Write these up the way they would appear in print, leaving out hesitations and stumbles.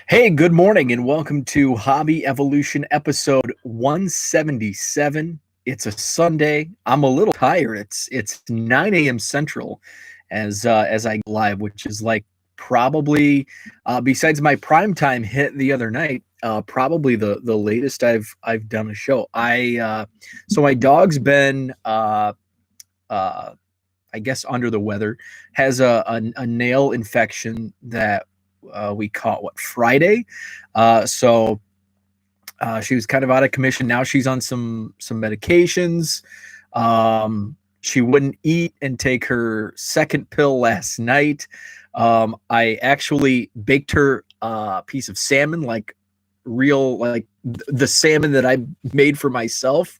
Hey, good morning and welcome to Hobby Evolution episode 177. It's a Sunday. I'm a little tired. It's 9 a.m. Central as I go live, which is like probably besides my primetime hit the other night, probably the latest I've done a show. So my dog's been uh I guess under the weather, has a nail infection that we caught Friday. She was kind of out of commission. Now she's on some medications. She wouldn't eat and take her second pill last night. I actually baked her a piece of salmon, like real, like the salmon that I made for myself.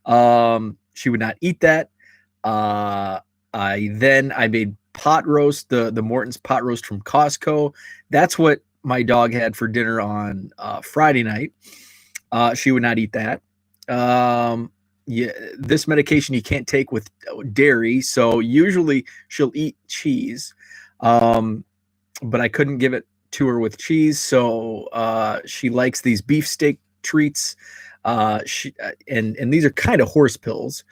She would not eat that. I made pot roast, the Morton's pot roast from Costco. That's what my dog had for dinner on Friday night. She would not eat that. Yeah, this medication you can't take with dairy, so usually she'll eat cheese. But I couldn't give it to her with cheese, so she likes these beefsteak treats. And these are kind of horse pills.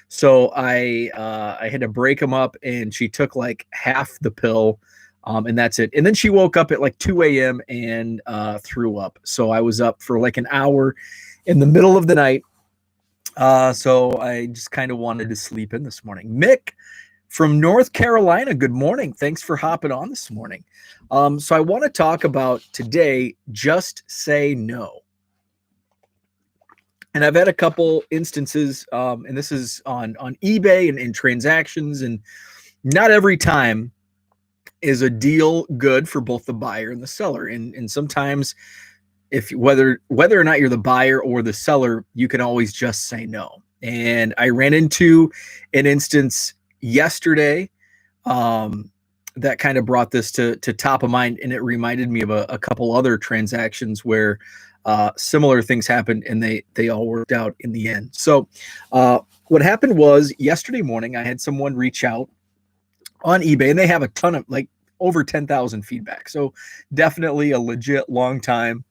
So I had to break them up, and she took like half the pill, and that's it. And then she woke up at like 2 a.m. and threw up. So I was up for like an hour in the middle of the night. So I just kind of wanted to sleep in this morning. Mick from North Carolina, good morning. Thanks for hopping on this morning. So I want to talk about today, just say no. And I've had a couple instances, and this is on eBay and in transactions, and not every time is a deal good for both the buyer and the seller. And sometimes, if whether or not you're the buyer or the seller, you can always just say no. And I ran into an instance yesterday that kind of brought this to top of mind, and it reminded me of a couple other transactions where similar things happened, and they all worked out in the end. So what happened was yesterday morning, I had someone reach out on eBay, and they have a ton of, like, over 10,000 feedback. So definitely a legit, long time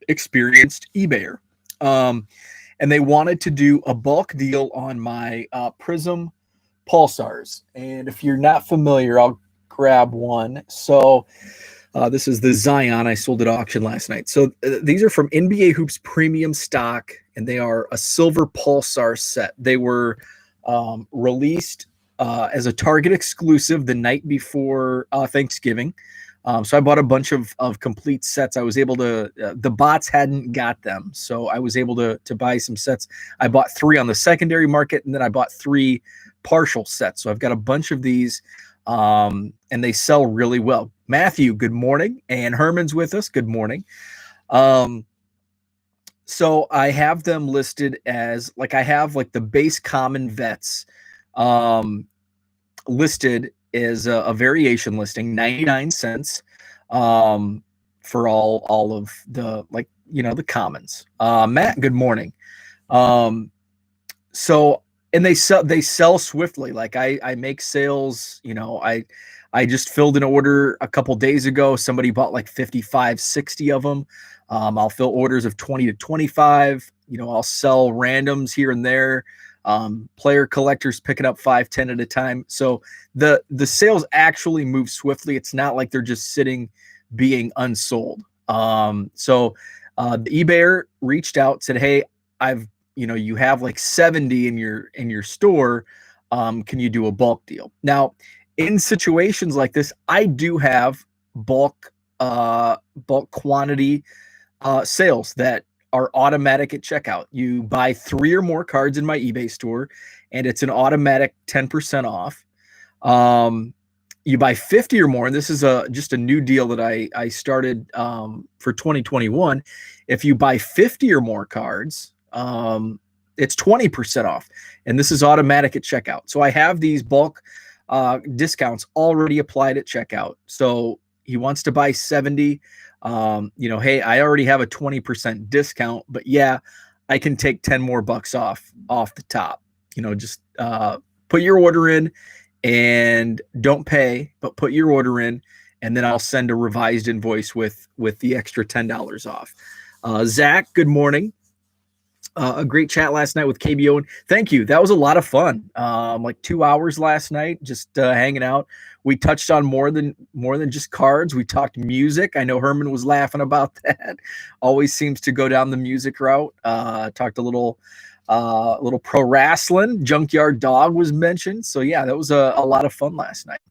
experienced eBayer. And they wanted to do a bulk deal on my Prism Pulsars. And if you're not familiar, I'll grab one. So this is the Zion I sold at auction last night. So these are from NBA Hoops Premium Stock, and they are a silver Pulsar set. They were released as a Target exclusive the night before Thanksgiving. So I bought a bunch of complete sets. I was able to, the bots hadn't got them, so I was able to buy some sets. I bought 3 on the secondary market, and then I bought 3 partial sets. So I've got a bunch of these, and they sell really well. Matthew, good morning. And Herman's with us. Good morning. So I have them listed as, like, I have like the base common vets listed as a variation listing, 99 cents for all of the, like, the commons. Matt, good morning. So, and they sell swiftly. Like I make sales, I just filled an order a couple days ago. Somebody bought like 55, 60 of them. I'll fill orders of 20 to 25. I'll sell randoms here and there. Player collectors picking up 5, 10 at a time. So the sales actually move swiftly. It's not like they're just sitting being unsold. So the eBayer reached out, said, "Hey, you have like 70 in your store. Can you do a bulk deal?" Now, in situations like this, I do have bulk quantity sales that are automatic at checkout. You buy 3 or more cards in my eBay store, and it's an automatic 10% off. You buy 50 or more, and this is just a new deal that I started for 2021. If you buy 50 or more cards, it's 20% off, and this is automatic at checkout. So I have these bulk discounts already applied at checkout. So he wants to buy 70. Hey, I already have a 20% discount, but yeah, I can take 10 more bucks off the top. Just put your order in and don't pay, but put your order in, and then I'll send a revised invoice with the extra $10 off. Zach, good morning. A great chat last night with KBO, and thank you. That was a lot of fun. Like 2 hours last night, just hanging out. We touched on more than just cards. We talked music. I know Herman was laughing about that. Always seems to go down the music route. Talked a little pro wrestling. Junkyard Dog was mentioned. So yeah, that was a lot of fun last night.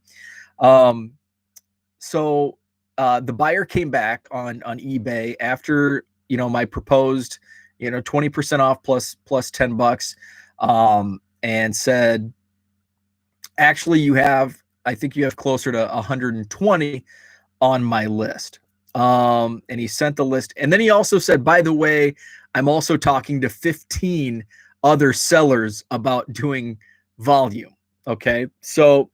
So the buyer came back on eBay after my proposed 20% off plus $10, and said, actually, I think you have closer to 120 on my list. And he sent the list. And then he also said, by the way, I'm also talking to 15 other sellers about doing volume. Okay. So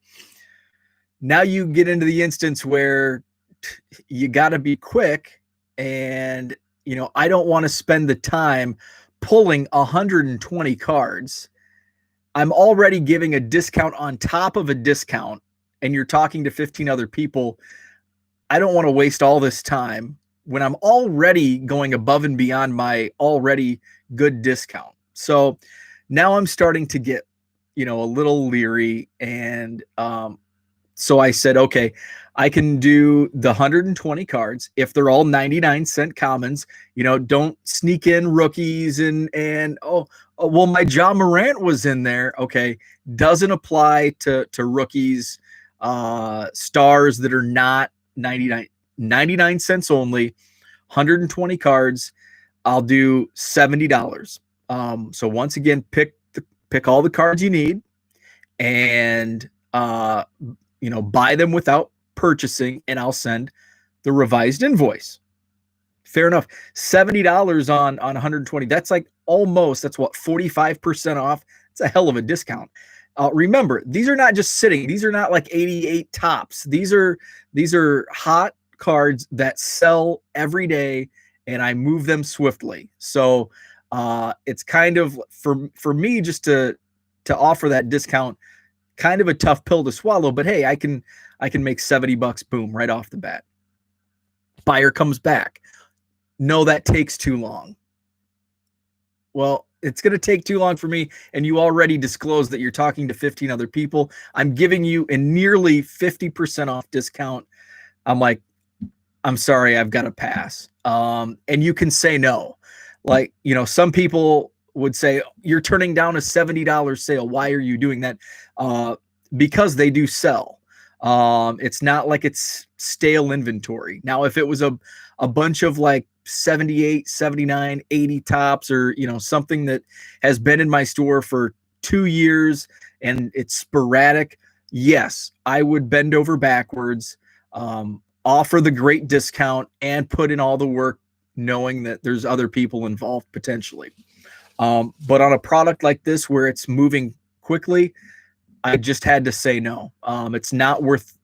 now you get into the instance where you got to be quick, and I don't want to spend the time pulling 120 cards. I'm already giving a discount on top of a discount, and you're talking to 15 other people. I don't want to waste all this time when I'm already going above and beyond my already good discount. So now I'm starting to get, a little leery. And so I said, okay, I can do the 120 cards if they're all 99-cent commons. Don't sneak in rookies and well, my Ja Morant was in there. Okay, doesn't apply to rookies, stars that are not 99 cents only. 120 cards. I'll do $70. So once again, pick all the cards you need, and buy them without purchasing, and I'll send the revised invoice. Fair enough. $70 on 120. That's what, 45% off. It's a hell of a discount. Remember, these are not just sitting. These are not like 88 tops. These are hot cards that sell every day, and I move them swiftly. So it's kind of for me just to offer that discount, kind of a tough pill to swallow, but hey, I can make $70, boom, right off the bat. Buyer comes back. No, that takes too long. Well, it's going to take too long for me, and you already disclosed that you're talking to 15 other people. I'm giving you a nearly 50% off discount. I'm like, I'm sorry, I've got to pass. And you can say no. Like, some people would say, you're turning down a $70 sale. Why are you doing that? Because they do sell. It's not like it's stale inventory. Now, if it was a bunch of like 78, 79, 80 tops, or, something that has been in my store for 2 years and it's sporadic, yes, I would bend over backwards, offer the great discount, and put in all the work, knowing that there's other people involved potentially. But on a product like this, where it's moving quickly, I just had to say no. It's not worth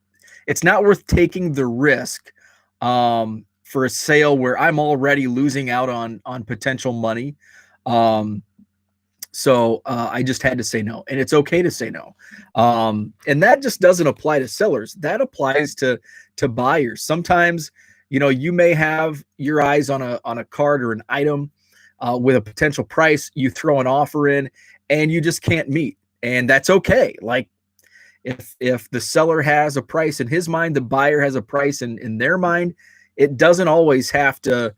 taking the risk for a sale where I'm already losing out on potential money. So I just had to say no, and it's okay to say no. And that just doesn't apply to sellers. That applies to buyers. Sometimes, you may have your eyes on a card or an item with a potential price. You throw an offer in, and you just can't meet. And that's okay. Like, if the seller has a price in his mind, the buyer has a price in their mind. It doesn't always have to.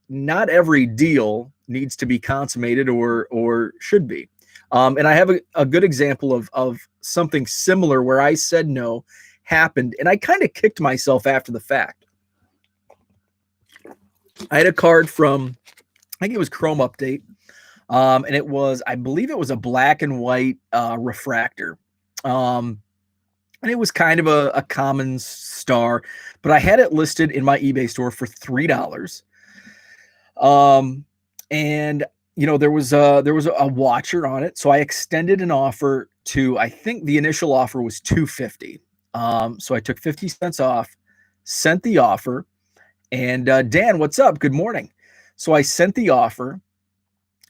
Not every deal needs to be consummated or should be. And I have a good example of something similar where I said no, happened, and I kind of kicked myself after the fact. I had a card from, I think it was Chrome Update. And I believe it was a black and white refractor. And it was kind of a common star, but I had it listed in my eBay store for $3. And there was a watcher on it. So I extended an offer to, I think the initial offer was $250. So I took 50 cents off, sent the offer, and Dan, what's up? Good morning. So I sent the offer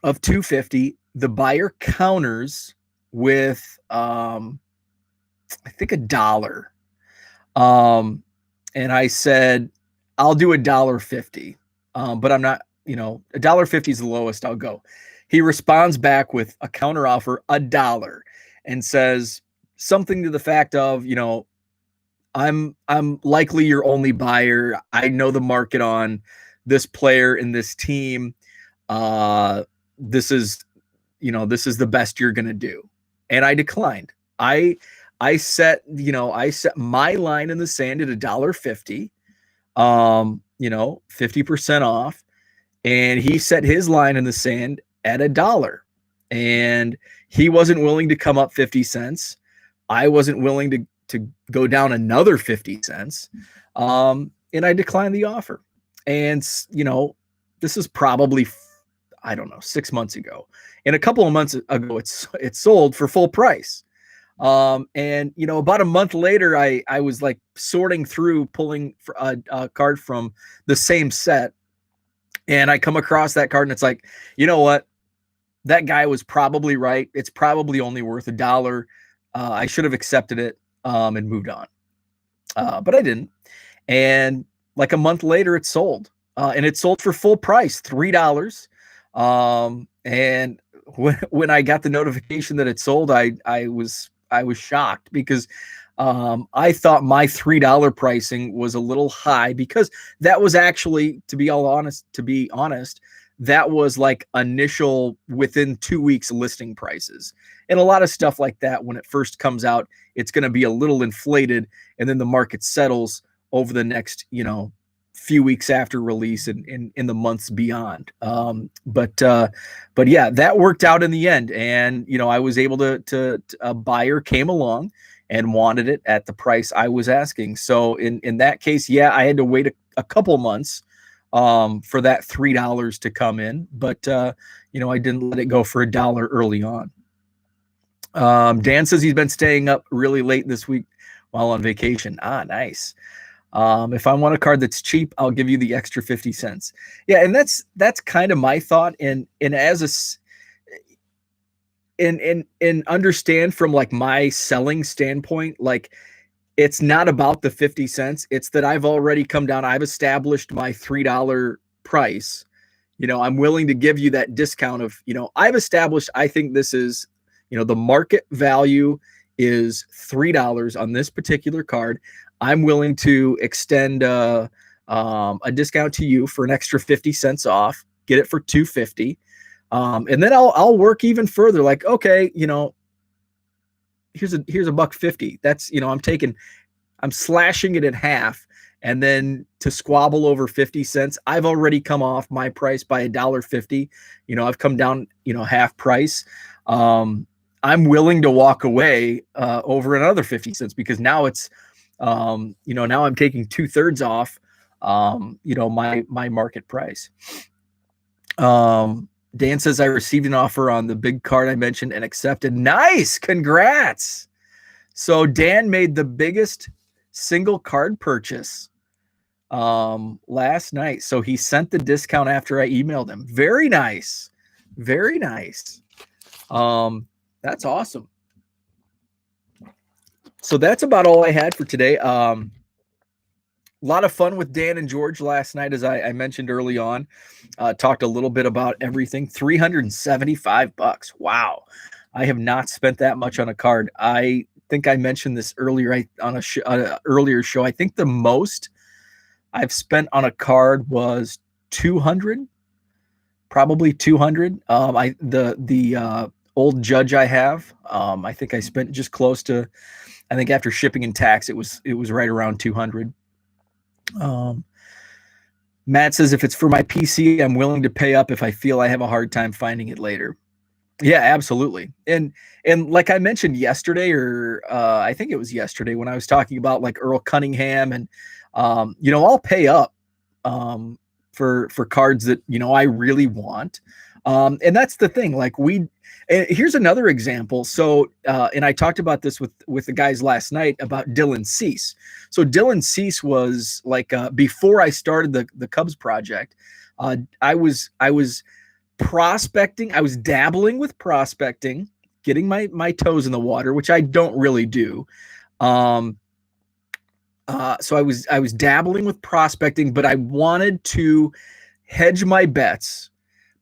of $250. The buyer counters with I think $1. and I said, I'll do $1.50. But I'm not, $1.50 is the lowest I'll go. He responds back with a counter offer, $1, and says something to the fact of, I'm likely your only buyer. I know the market on this player and this team. This is, this is the best you're gonna do. And I declined. I set, I set my line in the sand at $1.50, 50% off. And he set his line in the sand at $1. And he wasn't willing to come up 50 cents. I wasn't willing to go down another 50 cents. And I declined the offer. And, this is probably, I don't know, 6 months ago. And a couple of months ago, it's sold for full price. And about a month later, I was like sorting through, pulling a card from the same set, and I come across that card, and it's like, you know what? That guy was probably right. It's probably only worth $1. I should have accepted it and moved on, but I didn't. And like a month later, it sold, and it sold for full price, $3. And when I got the notification that it sold, I was shocked, because I thought my $3 pricing was a little high, because that was actually, to be honest, that was like initial within 2 weeks listing prices. And a lot of stuff like that, when it first comes out, it's going to be a little inflated, and then the market settles over the next, few weeks after release and in the months beyond. But yeah, that worked out in the end. And, I was able to a buyer came along and wanted it at the price I was asking. So in that case, yeah, I had to wait a couple months for that $3 to come in, but I didn't let it go for $1 early on. Dan says he's been staying up really late this week while on vacation. Nice. If I want a card that's cheap, I'll give you the extra 50 cents. Yeah. And that's kind of my thought. And as and understand from like my selling standpoint, like, it's not about the 50 cents. It's that I've already come down. I've established my $3 price. I'm willing to give you that discount of, I've established, I think this is, the market value is $3 on this particular card. I'm willing to extend a discount to you for an extra 50 cents off, get it for $2.50. And then I'll work even further. Like, okay, here's a $1.50. That's, I'm slashing it in half. And then to squabble over 50 cents, I've already come off my price by $1.50. I've come down, half price. I'm willing to walk away over another 50 cents, because now it's, now I'm taking 2/3 off, my market price. Dan says, I received an offer on the big card I mentioned and accepted. Nice. Congrats. So Dan made the biggest single card purchase last night. So he sent the discount after I emailed him. Very nice. Very nice. That's awesome. So that's about all I had for today. A lot of fun with Dan and George last night, as I mentioned early on. Talked a little bit about everything. $375. Wow. I have not spent that much on a card. I think I mentioned this earlier on an earlier show. I think the most I've spent on a card was 200, probably 200. The old Judge I have, I think I spent just close to, I think after shipping and tax, it was right around 200. Matt says, if it's for my PC, I'm willing to pay up if I feel I have a hard time finding it later. Yeah, absolutely. And like I mentioned yesterday, or I think it was yesterday, when I was talking about like Earl Cunningham, and I'll pay up for cards that I really want. And that's the thing. Like here's another example. So, and I talked about this with the guys last night about Dylan Cease. So Dylan Cease was like, before I started the Cubs project, I was prospecting. I was dabbling with prospecting, getting my toes in the water, which I don't really do. So I was dabbling with prospecting, but I wanted to hedge my bets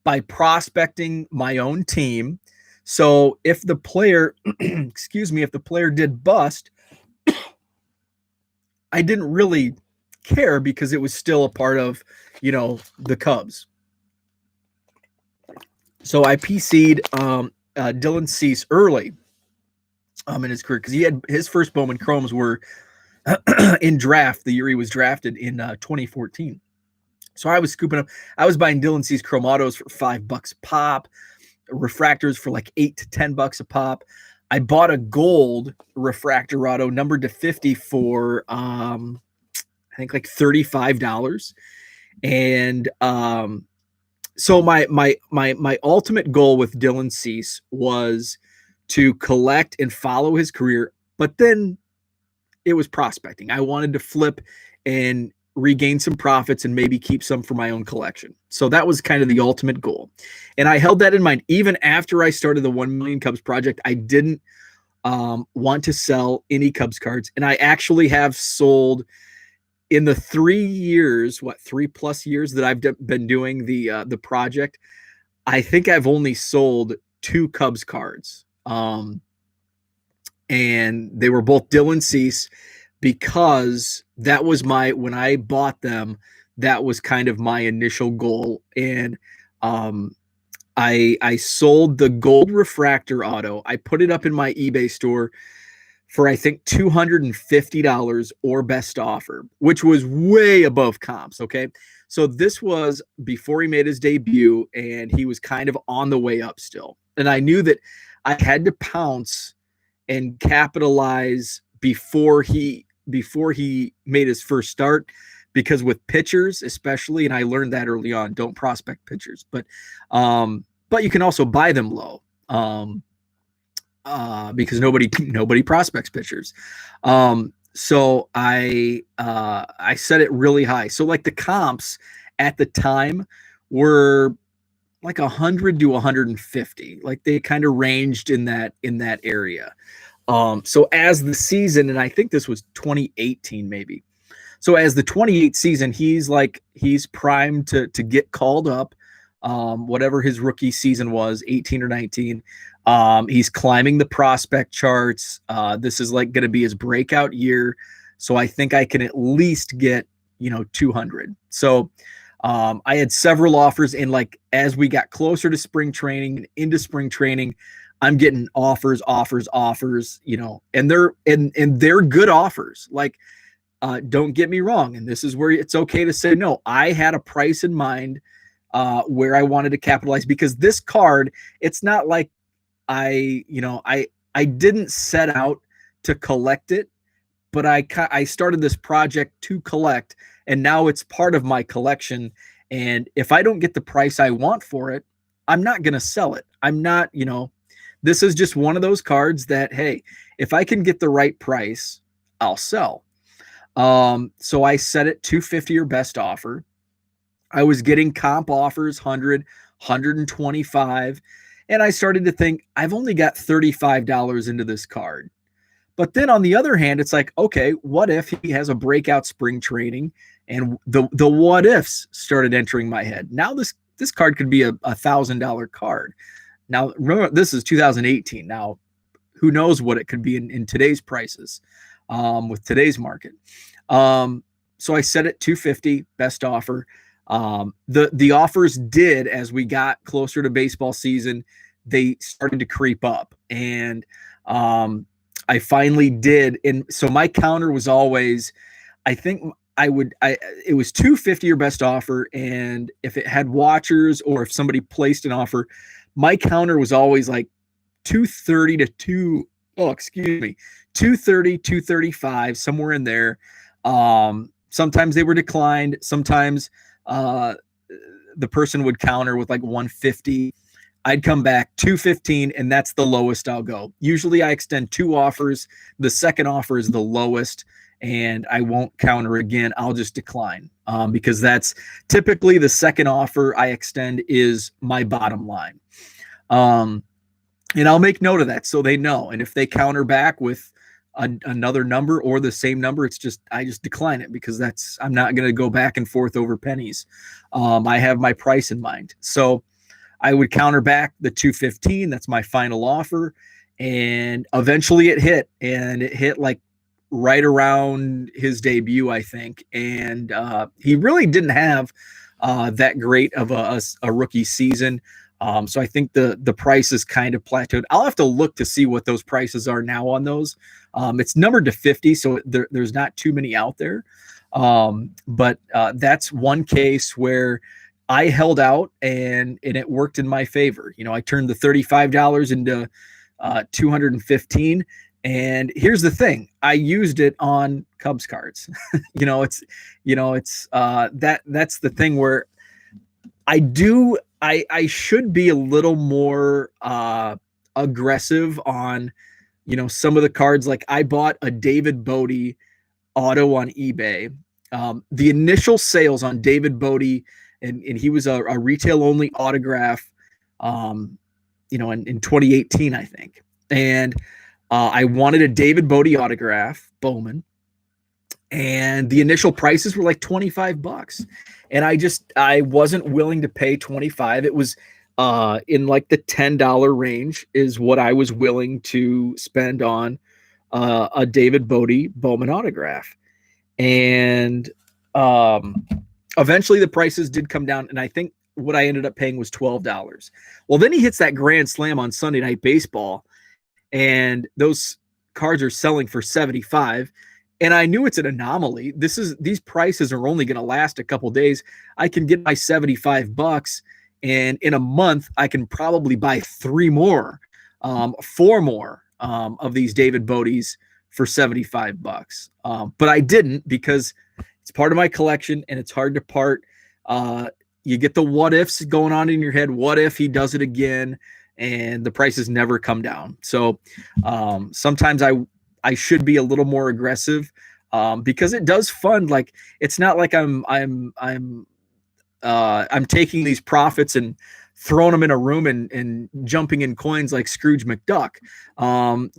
by prospecting my own team. So if the player, excuse me, if the player did bust, I didn't really care because it was still a part of, the Cubs. So I PC'd Dylan Cease early in his career because he had his first Bowman Chromes were in draft the year he was drafted in 2014. So I was scooping up. I was buying Dylan Cease Chrome Autos for $5 a pop, refractors for like $8 to $10 a pop. I bought a gold refractor auto numbered to 50 for I think like $35. And so my ultimate goal with Dylan Cease was to collect and follow his career, but then it was prospecting. I wanted to flip and regain some profits and maybe keep some for my own collection. So that was kind of the ultimate goal. And I held that in mind. Even after I started the 1 Million Cubs project, I didn't want to sell any Cubs cards. And I actually have sold in the 3 years, 3+ years that I've been doing the project, I think I've only sold 2 Cubs cards. And they were both Dylan Cease because that was when I bought them, that was kind of my initial goal. And I sold the gold refractor auto. I put it up in my eBay store for I think $250 or best offer, which was way above comps. Okay. So this was before he made his debut and he was kind of on the way up still. And I knew that I had to pounce and capitalize before he made his first start, because with pitchers especially, and I learned that early on, don't prospect pitchers, but you can also buy them low. Because nobody prospects pitchers. So I set it really high. So like the comps at the time were like 100 to 150. Like they kind of ranged in that area. So as the season, and I think this was 2018 maybe. So as the 28 season, he's primed to get called up. Whatever his rookie season was, 18 or 19. He's climbing the prospect charts. This is like going to be his breakout year. So I think I can at least get, 200. So I had several offers, and like as we got closer to spring training and into spring training, I'm getting offers, and they're good offers. Like, don't get me wrong. And this is where it's okay to say no. I had a price in mind where I wanted to capitalize, because this card, it's not like I didn't set out to collect it, but I started this project to collect, and now it's part of my collection. And if I don't get the price I want for it, I'm not going to sell it. I'm not, this is just one of those cards that, hey, if I can get the right price, I'll sell. So I set it $250 or best offer. I was getting comp offers, 100, 125. And I started to think, I've only got $35 into this card. But then on the other hand, it's like, okay, what if he has a breakout spring training? And the what ifs started entering my head. Now this card could be a $1,000 card. Now, remember, this is 2018. Now, who knows what it could be in today's prices with today's market. So I set it $250, best offer. The offers did, as we got closer to baseball season, they started to creep up, and I finally did. And so my counter was always, I think it was $250 or best offer. And if it had watchers or if somebody placed an offer, my counter was always like $230 to $230, $235, somewhere in there. Sometimes they were declined. Sometimes the person would counter with like $150. I'd come back $215, and that's the lowest I'll go. Usually I extend 2 offers. The second offer is the lowest, and I won't counter again. I'll just decline because that's typically the second offer I extend is my bottom line. And I'll make note of that so they know. And if they counter back with another number or the same number, I just decline it, because I'm not going to go back and forth over pennies. I have my price in mind. So I would counter back the 215. That's my final offer. And eventually it hit, and it hit like right around his debut, I think. And he really didn't have that great of a rookie season. So I think the price is kind of plateaued. I'll have to look to see what those prices are now on those. It's numbered to 50, so there's not too many out there. But that's one case where I held out, and it worked in my favor. I turned the $35 into $215. And here's the thing: I used it on Cubs cards. That's the thing where I should be a little more aggressive on, some of the cards. Like, I bought a David Bote auto on eBay. The initial sales on David Bote, and he was a retail only autograph, in 2018, I think. And I wanted a David Bote autograph, Bowman, and the initial prices were like $25. And I wasn't willing to pay 25. It was in like the $10 range is what I was willing to spend on a David Bote Bowman autograph. And eventually the prices did come down, and I think what I ended up paying was $12. Well, then he hits that grand slam on Sunday Night Baseball, and those cards are selling for $75. And I knew it's an anomaly. These prices are only going to last a couple days. I can get my $75, and in a month I can probably buy 4 more of these David Botes for $75. But I didn't, because it's part of my collection and it's hard to part. You get the what ifs going on in your head. What if he does it again? And the prices never come down. So sometimes I should be a little more aggressive, because it does fund. Like, it's not like I'm taking these profits and throwing them in a room and jumping in coins like Scrooge McDuck. I'm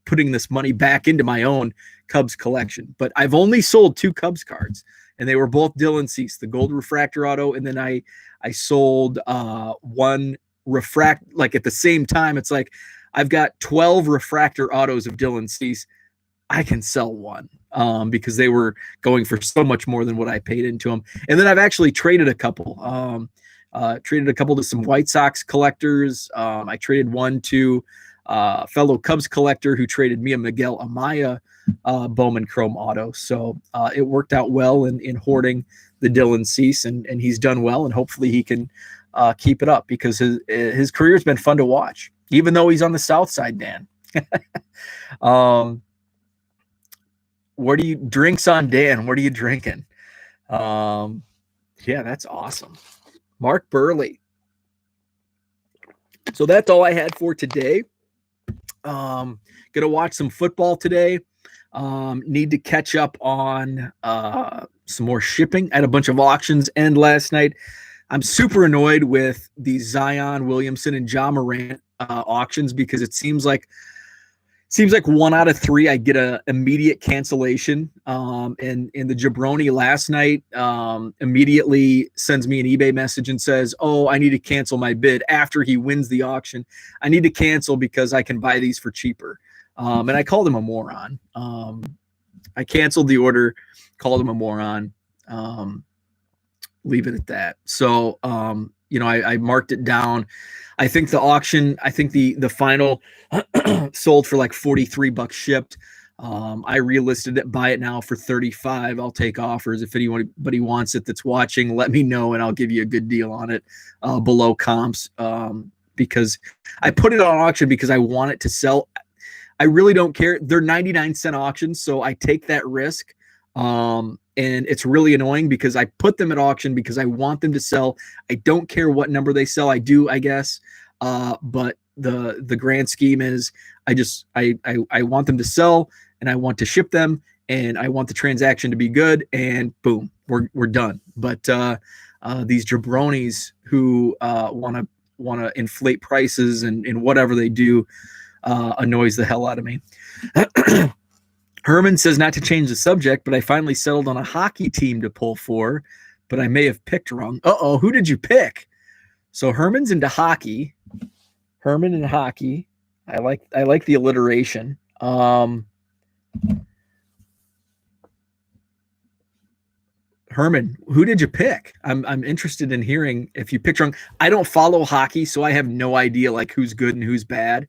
putting this money back into my own Cubs collection. But I've only sold 2 Cubs cards, and they were both Dylan Cease, the gold refractor auto, and then I sold one refract, like at the same time. It's like, I've got 12 refractor autos of Dylan Cease. I can sell one because they were going for so much more than what I paid into them. And then I've actually traded a couple. To some White Sox collectors. I traded one to a fellow Cubs collector who traded me a Miguel Amaya Bowman Chrome auto. So it worked out well in hoarding the Dylan Cease, and he's done well, and hopefully he can keep it up, because his career has been fun to watch, even though he's on the South Side, Dan. Drinks on Dan? What are you drinking? Yeah, that's awesome. Mark Burley. So that's all I had for today. Gonna watch some football today. Need to catch up on some more shipping. I had a bunch of auctions end last night. I'm super annoyed with the Zion Williamson and Ja Morant auctions, because it seems like 1 out of 3 I get a immediate cancellation. And the jabroni last night immediately sends me an eBay message and says, "Oh, I need to cancel my bid." After he wins the auction, I need to cancel because I can buy these for cheaper. And I called him a moron. I canceled the order, called him a moron. Leave it at that. So, I marked it down. I think the auction, the final sold for like $43 shipped. I relisted it, buy it now for $35. I'll take offers. If anybody wants it that's watching, let me know and I'll give you a good deal on it below comps, because I put it on auction because I want it to sell. I really don't care. They're 99-cent auctions, so I take that risk. And it's really annoying because I put them at auction because I want them to sell. I don't care what number they sell. I do, I guess. But the grand scheme is I want them to sell, and I want to ship them, and I want the transaction to be good, and boom, we're done. But these jabronis who want to inflate prices and whatever they do annoys the hell out of me. Herman says not to change the subject, but I finally settled on a hockey team to pull for, but I may have picked wrong. Uh-oh, who did you pick? So Herman's into hockey. Herman and hockey. I like the alliteration. Herman, who did you pick? I'm interested in hearing if you picked wrong. I don't follow hockey, so I have no idea like who's good and who's bad.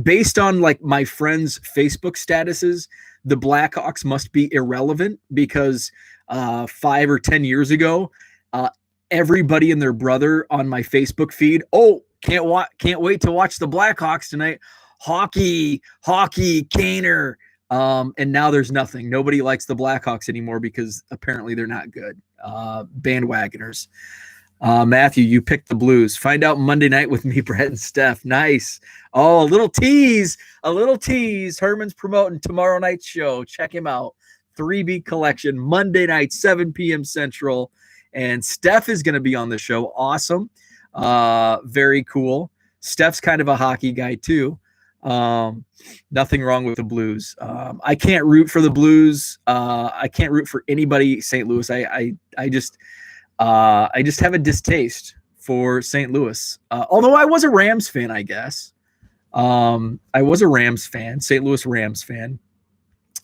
Based on like my friends' Facebook statuses, the Blackhawks must be irrelevant because 5 or 10 years ago, everybody and their brother on my Facebook feed, can't wait to watch the Blackhawks tonight. Hockey, Kaner. And now there's nothing. Nobody likes the Blackhawks anymore because apparently they're not good. Bandwagoners. Matthew, you picked the Blues. Find out Monday night with me, Brett and Steph. Nice. Oh, a little tease. Herman's promoting tomorrow night's show. Check him out. 3B Collection, Monday night, 7 p.m. Central. And Steph is going to be on the show. Awesome. Very cool. Steph's kind of a hockey guy too. Nothing wrong with the Blues. I can't root for the Blues. I can't root for anybody St. Louis. I just have a distaste for St. Louis. Although I was a Rams fan, I guess. I was a Rams fan, St. Louis Rams fan.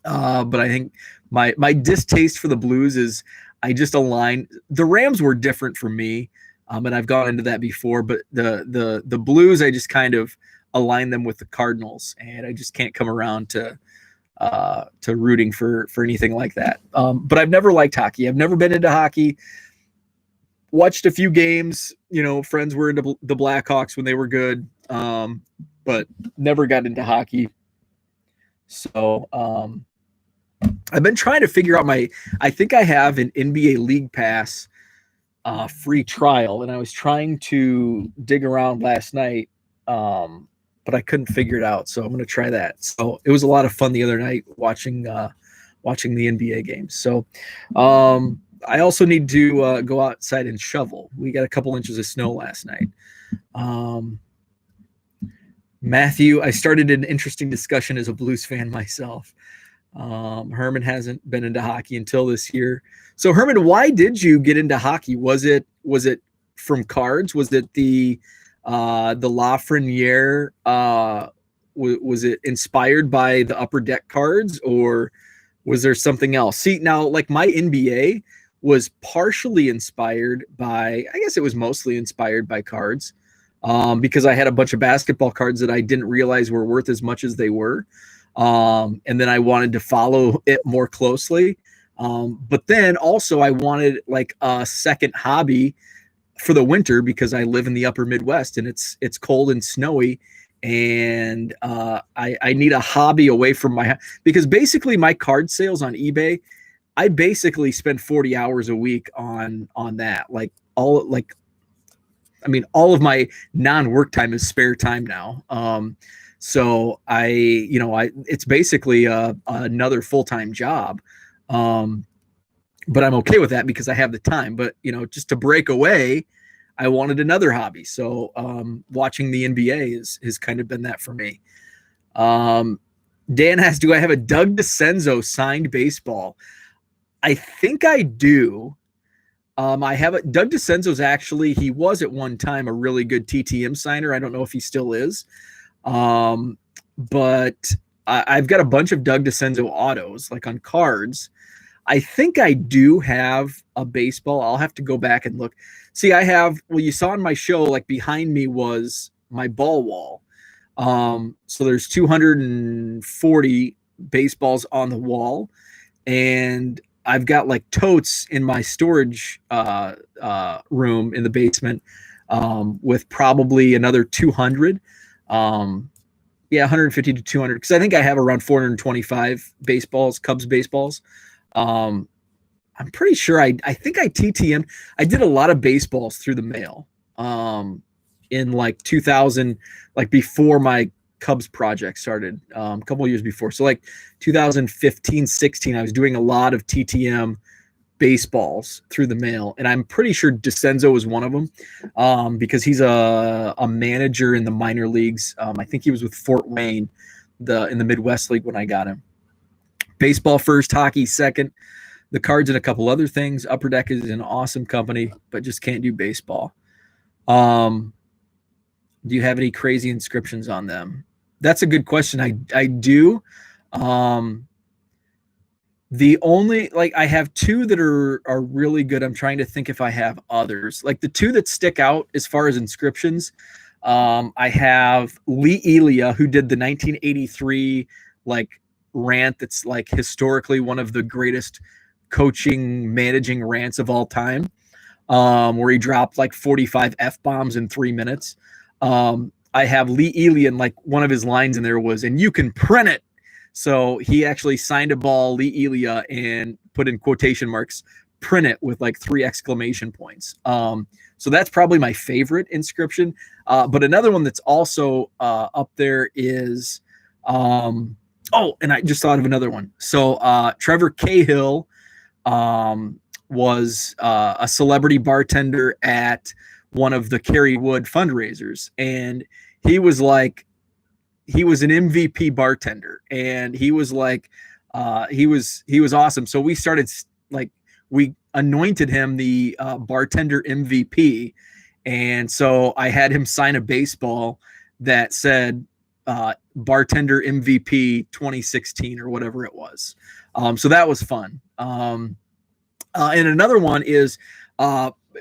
But I think my distaste for the Blues is I just align. The Rams were different for me, and I've gone into that before. But the Blues, I just kind of align them with the Cardinals, and I just can't come around to rooting for anything like that. But I've never liked hockey. I've never been into hockey. Watched a few games. Friends were into the Blackhawks when they were good, but never got into hockey. So I've been trying to figure out I think I have an NBA League Pass free trial, and I was trying to dig around last night, but I couldn't figure it out. So I'm going to try that. So it was a lot of fun the other night watching the NBA games. So I also need to go outside and shovel. We got a couple inches of snow last night. Matthew, I started an interesting discussion as a Blues fan myself. Herman hasn't been into hockey until this year. So Herman, why did you get into hockey? Was it from cards? Was it the Lafreniere? Was it inspired by the Upper Deck cards, or was there something else? See, now like my NBA was partially inspired by, I guess it was mostly inspired by cards, because I had a bunch of basketball cards that I didn't realize were worth as much as they were. And then I wanted to follow it more closely. But then also I wanted like a second hobby for the winter because I live in the upper Midwest and it's cold and snowy. And I need a hobby away from because basically my card sales on eBay, I basically spend 40 hours a week on that. All of my non-work time is spare time now. So it's basically another full-time job. But I'm okay with that because I have the time. But, just to break away, I wanted another hobby. So watching the NBA has kind of been that for me. Dan asks, do I have a Doug DeCenzo signed baseball? I think I do. I have Doug DeCenzo's he was at one time a really good TTM signer. I don't know if he still is. But I've got a bunch of Doug DeCenzo autos, like on cards. I think I do have a baseball. I'll have to go back and look. See, you saw on my show, like behind me was my ball wall. So there's 240 baseballs on the wall, and I've got like totes in my storage room in the basement with probably another 200. 150 to 200, because I think I have around 425 baseballs, Cubs baseballs. I'm pretty sure I think I TTM. I did a lot of baseballs through the mail in like 2000, like before my Cubs project started, a couple of years before. So like 2015, 16, I was doing a lot of TTM baseballs through the mail, and I'm pretty sure DeCenzo was one of them, because he's a manager in the minor leagues. I think he was with Fort Wayne, in the Midwest League when I got him. Baseball first, hockey second, the Cards and a couple other things. Upper Deck is an awesome company, but just can't do baseball. Do you have any crazy inscriptions on them? That's a good question. I do. The only, like, I have two that are really good. I'm trying to think if I have others. Like the two that stick out as far as inscriptions, I have Lee Elia, who did the 1983 like rant that's like historically one of the greatest coaching managing rants of all time, where he dropped like 45 F-bombs in 3 minutes. I have Lee Elia, and like one of his lines in there was, "And you can print it." So he actually signed a ball, Lee Elia, and put in quotation marks, "print it," with like 3 exclamation points. So that's probably my favorite inscription. But another one that's also up there is, and I just thought of another one. So Trevor Cahill was a celebrity bartender at one of the Kerry Wood fundraisers, and he was an MVP bartender, and he was like, he was awesome. So we started, like, we anointed him the bartender MVP. And so I had him sign a baseball that said bartender MVP 2016 or whatever it was. So that was fun. And another one is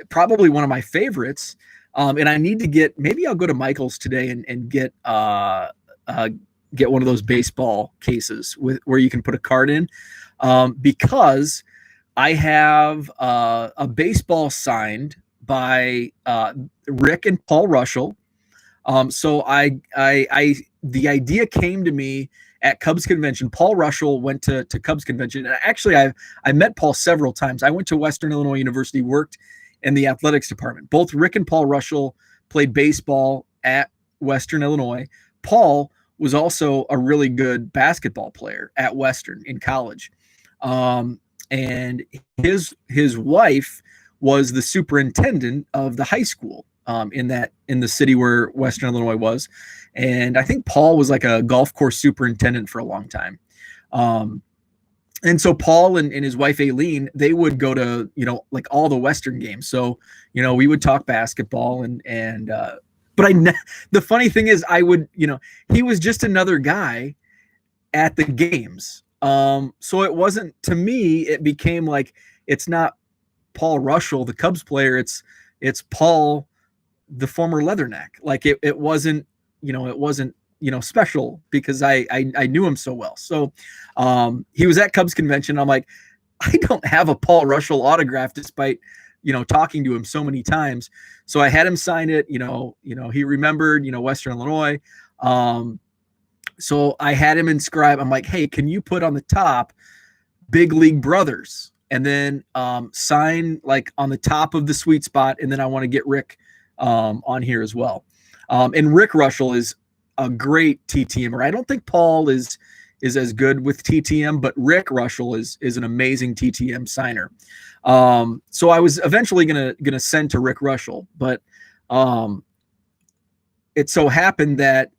probably one of my favorites. And I need to get, maybe I'll go to Michael's today and get one of those baseball cases where you can put a card in, because I have a baseball signed by Rick and Paul Russell. So the idea came to me at Cubs convention. Paul Russell went to Cubs convention. And actually, I met Paul several times. I went to Western Illinois University, worked in the athletics department. Both Rick and Paul Russell played baseball at Western Illinois. Paul was also a really good basketball player at Western in college. And his wife was the superintendent of the high school in the city where Western Illinois was. And I think Paul was like a golf course superintendent for a long time. And so Paul and his wife Aileen, they would go to, like all the Western games. So, we would talk basketball but the funny thing is he was just another guy at the games. So it wasn't, to me, it became like, it's not Paul Russell, the Cubs player. It's Paul, the former Leatherneck. Like it wasn't, special because I knew him so well. So he was at Cubs convention. I'm like, I don't have a Paul Russell autograph despite, talking to him so many times. So I had him sign it, he remembered, Western Illinois. So I had him inscribe. I'm like, hey, can you put on the top Big League Brothers, and then sign like on the top of the sweet spot. And then I want to get Rick on here as well. And Rick Russell is a great TTMer. I don't think Paul is as good with TTM, but Rick Russell is an amazing TTM signer. So I was eventually gonna send to Rick Russell, but it so happened that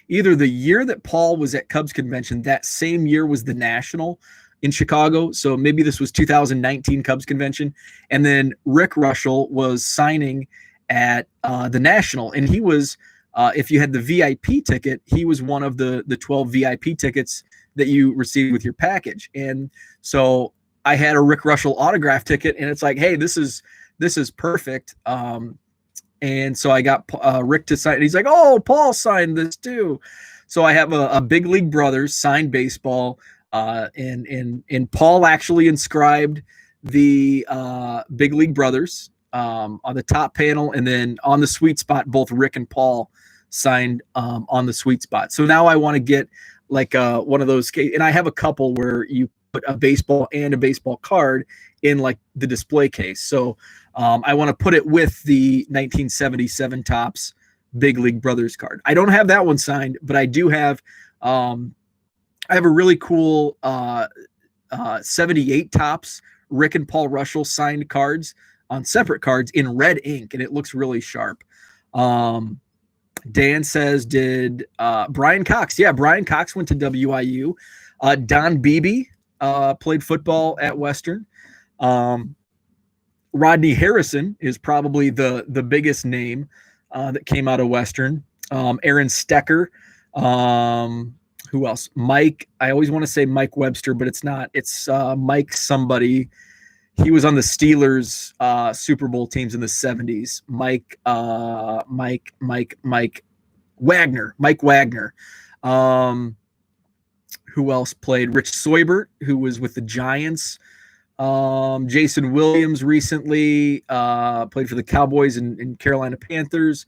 either the year that Paul was at Cubs convention, that same year was the National in Chicago. So maybe this was 2019 Cubs convention, and then Rick Russell was signing at the National, and he was. If you had the VIP ticket, he was one of the 12 VIP tickets that you received with your package. And so I had a Rick Russell autograph ticket, and it's like, hey, this is perfect. And so I got Rick to sign. He's like, oh, Paul signed this too. So I have a Big League Brothers signed baseball, and Paul actually inscribed the Big League Brothers on the top panel, and then on the sweet spot, both Rick and Paul signed on the sweet spot. So now I want to get like one of those, and I have a couple where you put a baseball and a baseball card in like the display case. So I want to put it with the 1977 Topps Big League Brothers card. I don't have that one signed, but I do have I have a really cool 78 Topps Rick and Paul Russell signed cards on separate cards in red ink, and it looks really sharp. Dan says, did Brian Cox? Yeah, Brian Cox went to WIU. Don Beebe played football at Western. Rodney Harrison is probably the biggest name that came out of Western. Aaron Stecker. Who else? Mike. I always want to say Mike Webster, but it's not. It's Mike somebody. He was on the Steelers Super Bowl teams in the 70s. Mike Wagner. Mike Wagner. Who else played? Rich Soibert, who was with the Giants. Jason Williams recently played for the Cowboys and Carolina Panthers.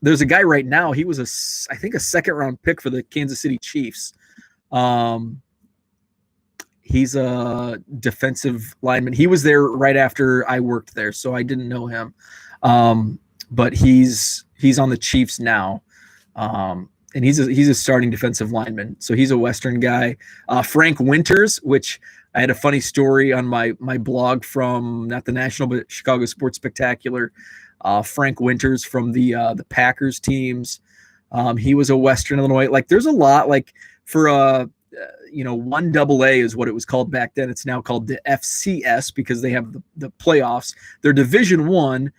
There's a guy right now. He was I think a second-round pick for the Kansas City Chiefs. He's a defensive lineman. He was there right after I worked there, so I didn't know him. But he's on the Chiefs now. And he's a starting defensive lineman. So he's a Western guy. Frank Winters, which I had a funny story on my blog from not the National, but Chicago Sports Spectacular. Frank Winters from the Packers teams. He was a Western Illinois. Like there's a lot like for 1AA is what it was called back then. It's now called the FCS because they have the playoffs. They're Division I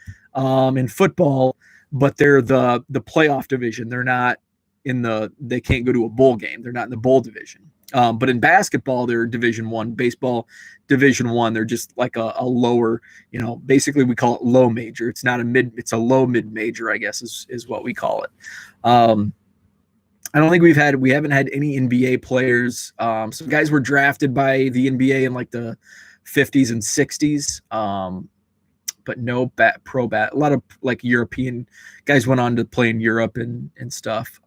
in football, but they're the playoff division. They're not they can't go to a bowl game. They're not in the bowl division. But in basketball, they're Division I. Baseball, Division I. They're just like a lower, basically we call it low major. It's not a mid, it's a low mid major, I guess is what we call it. I don't think we haven't had any NBA players. Some guys were drafted by the NBA in like the 50s and 60s. But no pro bat. A lot of like European guys went on to play in Europe and stuff.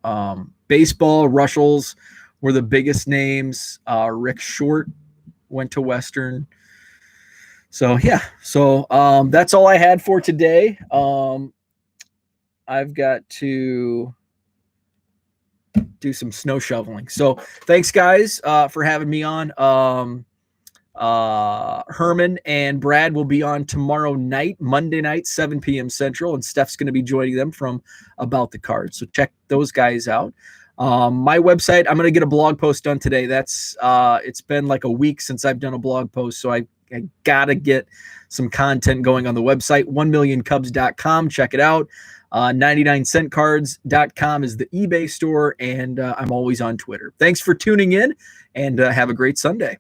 Baseball, Rushells were the biggest names. Rick Short went to Western. So yeah. So that's all I had for today. I've got to do some snow shoveling. So thanks guys for having me on. Herman and Brad will be on tomorrow night, Monday night, 7 p.m. Central, and Steph's going to be joining them from About the Cards. So check those guys out. My website, I'm going to get a blog post done today. That's it's been like a week since I've done a blog post, so I got to get some content going on the website, 1millioncubs.com. Check it out. 99centcards.com is the eBay store, and I'm always on Twitter. Thanks for tuning in, and have a great Sunday.